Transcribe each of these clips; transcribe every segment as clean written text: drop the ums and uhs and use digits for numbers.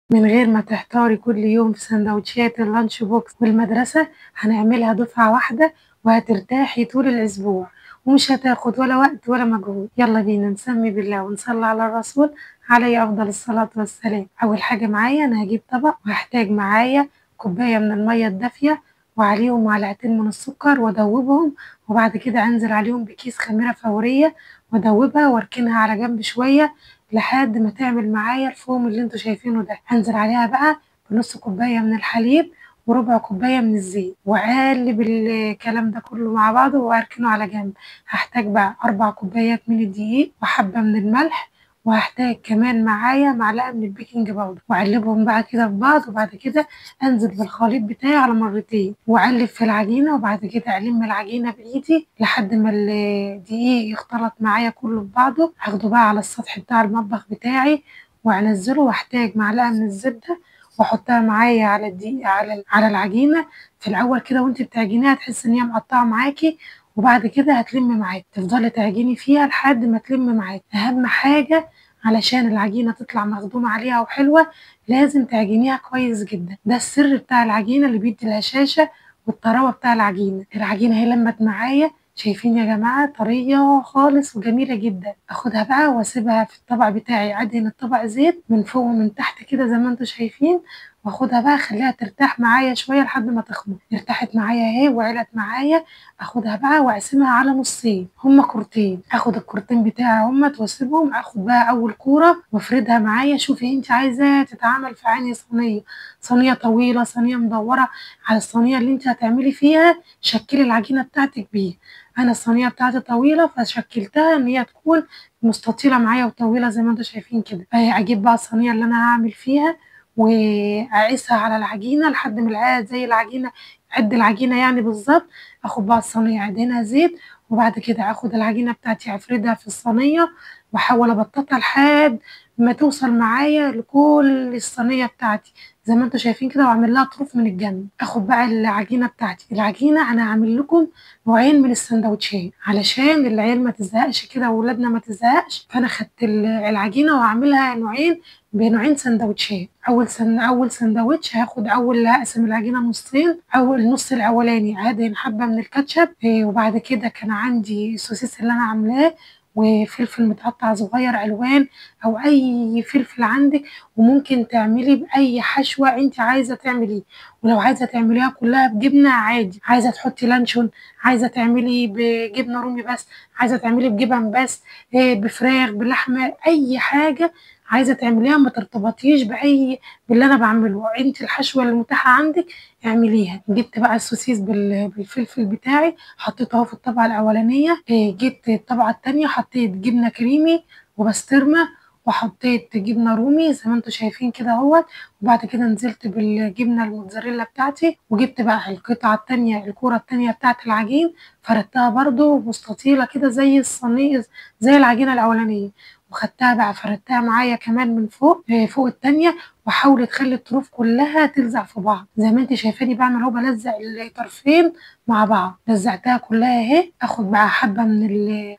من غير ما تحتاري كل يوم في سندوتشات اللانش بوكس والمدرسة، هنعملها دفعة واحدة وهترتاحي طول الأسبوع، ومش هتاخد ولا وقت ولا مجهود. يلا بينا نسمي بالله ونصلي على الرسول عليه أفضل الصلاة والسلام. أول حاجة معايا أنا هجيب طبق، وهحتاج معايا كوباية من المية الدافية وعليهم معلقتين من السكر وأدوبهم، وبعد كده أنزل عليهم بكيس خميرة فورية وأدوبها وأركنها على جنب شوية لحد ما تعمل معايا الفوم اللي انتوا شايفينه ده. هنزل عليها بقى بنص كوباية من الحليب وربع كوباية من الزيت، وأقلب الكلام ده كله مع بعضه وأركنه على جنب. هحتاج بقى 4 كوبايات من الدقيق وحبة من الملح، وهحتاج كمان معايا معلقة من البيكنج باودر، وأقلبهم بقى كده في بعض. وبعد كده أنزل بالخليط بتاعي على مرتين وأقلب في العجينة، وبعد كده ألم العجينة بإيدي لحد ما الدقيق يختلط معايا كله في بعضه. هاخده بقى على السطح بتاع المطبخ بتاعي وأنزله، وأحتاج معلقة من الزبدة واحطها معايا على الدقيق على العجينه. في الاول كده وانت بتعجنيها تحس ان هي مقطعه معاكي، وبعد كده هتلم معاكي، تفضلي تعجني فيها لحد ما تلم معاكي. اهم حاجه علشان العجينه تطلع مخدومه عليها وحلوه لازم تعجنيها كويس جدا، ده السر بتاع العجينه اللي بيدي الهشاشه والطراوه بتاع العجينه. العجينه هي لمت معايا، شايفين يا جماعه طريه خالص وجميله جدا. اخدها بقى واسيبها في الطبق بتاعي، ادهن الطبق زيت من فوق ومن تحت كده زي ما انتم شايفين، واخدها بقى اخليها ترتاح معايا شويه لحد ما تخمر. ارتاحت معايا اهي وعلت معايا، اخدها بقى واقسمها على نصين، هما كورتين. اخد الكورتين بتاعي هما واسيبهم. اخد بقى اول كوره وافردها معايا. شوفي انت عايزاه تتعمل في عين صينيه، صينيه طويله، صينيه مدوره، على الصينيه اللي انت هتعملي فيها شكلي العجينه بتاعتك بيها. انا الصينيه بتاعتي طويله فشكلتها ان هي تكون مستطيله معايا وطويله زي ما انتم شايفين كده. اجيب بقى الصينيه اللي انا هعمل فيها واقيسها على العجينه لحد ما الاقيها زي العجينه، قد العجينه يعني بالظبط. اخد بقى الصينيه ادهنها زيت، وبعد كده اخد العجينه بتاعتي افردها في الصينيه واحاول ابططها لحد ما توصل معايا لكل الصينيه بتاعتي زي ما انتم شايفين كده، واعمل لها طروف من الجنب. اخد بقى العجينه بتاعتي. العجينه انا هعمل لكم نوعين من السندوتشات علشان العيال ما تزهقش كده واولادنا ما تزهقش، فانا خدت العجينه وهعملها نوعين بنوعين سندوتشات. اول سندوتش هقسم العجينه نصين. اول نص الاولاني هدهن حبه من الكاتشب، وبعد كده كان عندي السوسيس اللي انا عاملاه وفلفل متقطع صغير الوان او اي فلفل عندك، وممكن تعملي باي حشوه انت عايزه تعمليه. ولو عايزه تعمليها كلها بجبنه عادي، عايزه تحطي لانشون، عايزه تعملي بجبنه رومي بس، عايزه تعملي بجبن بس، بفراخ بلحمه، اي حاجه عايزه تعمليها. ما ترتبطيش باللي انا بعمله، انت الحشوه اللي متاحه عندك اعمليها. جبت بقى السوسيس بالفلفل بتاعي حطيته اهو في الطبقه الاولانيه. جبت الطبقه التانية حطيت جبنه كريمي وبسطرمه، وحطيت جبنه رومي زي ما انتم شايفين كده اهوت. وبعد كده نزلت بالجبنه الموتزاريلا بتاعتي، وجبت بقى القطعه التانية الكوره التانية بتاعت العجين، فردتها برضو مستطيله كده زي الصينيه زي العجينه الاولانيه، وخدتها بقى فردتها معايا كمان من فوق فوق التانية، واحاول تخلي الطروف كلها تلزق في بعض زي ما انت شايفاني بعمل اهو. بلزق الطرفين مع بعض، لزقتها كلها اهي. اخد بقى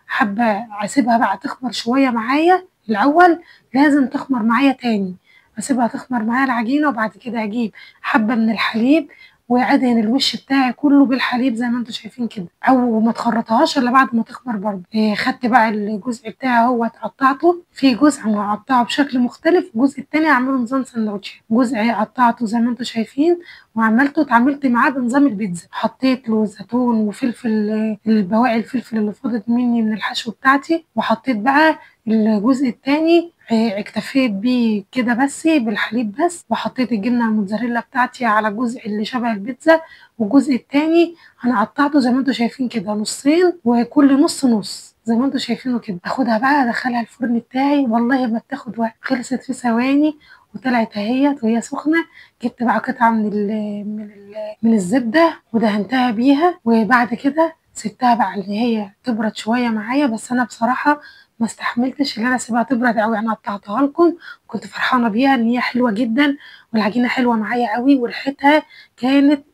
حبه اسيبها بقى تخمر شويه معايا. الاول لازم تخمر معايا تاني، اسيبها تخمر معايا العجينه، وبعد كده اجيب حبه من الحليب وادهن الوش بتاعي كله بالحليب زي ما انتم شايفين كده، او ما تخرطهاش الا بعد ما تخمر برضه. خدت بقى الجزء بتاعي اهو قطعته، في جزء انا هقطعه بشكل مختلف، الجزء التاني هعمله نظام سندوتش. جزء قطعته زي ما انتم شايفين اتعاملت معاه بنظام البيتزا، حطيت له زيتون وفلفل، البواقي الفلفل اللي فاضت مني من الحشو بتاعتي، وحطيت بقى الجزء التاني اكتفيت بيه كده بس بالحليب بس، وحطيت الجبنه الموتزاريلا بتاعتي على الجزء اللي شبه البيتزا. والجزء التاني انا قطعته زي ما انتم شايفين كده نصين، وكل نص نص زي ما انتم شايفينه كده. اخدها بقى ادخلها الفرن بتاعي، والله ما بتاخد وقت، خلصت في ثواني وطلعت اهيت وهي سخنه. جبت بقى قطعه من الزبده ودهنتها بيها، وبعد كده سبتها بقى ان هي تبرد شويه معايا. بس انا بصراحه ما استحملتش ان انا اسيبها تبرد قوي، انا قطعتها لكم. كنت فرحانه بيها ان هي حلوه جدا، والعجينه حلوه معايا قوي، وريحتها كانت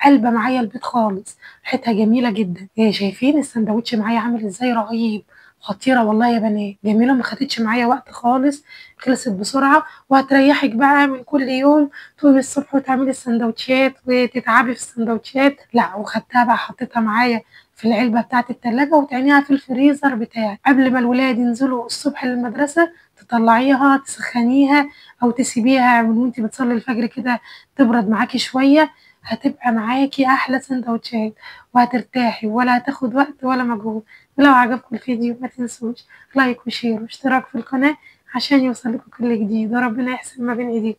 قلبه معايا البيت خالص، ريحتها جميله جدا. شايفين السندوتش معايا عامل ازاي؟ رهيب خطيرة والله يا بنات، جميلة وما خدتش معايا وقت خالص، خلصت بسرعة وهتريحِك بقى من كل يوم تقومي الصبح وتعملي الساندوتشات وتتعبي في الساندوتشات، لأ وخدتها بقى حطيتها معايا في العلبة بتاعة التلاجة وتعينيها في الفريزر بتاعِك، قبل ما الولاد ينزلوا الصبح للمدرسة تطلعيها تسخنيها أو تسيبيها من وأنتِ بتصلي الفجر كده تبرد معاكِ شوية، هتبقى معاكِ أحلى ساندوتشات وهترتاحي ولا هتاخد وقت ولا مجهود. ولو عجبكم الفيديو ما تنسوش لايك وشير واشتراك في القناة عشان يوصلكوا كل جديد وربنا يحسن ما بين ايديكم.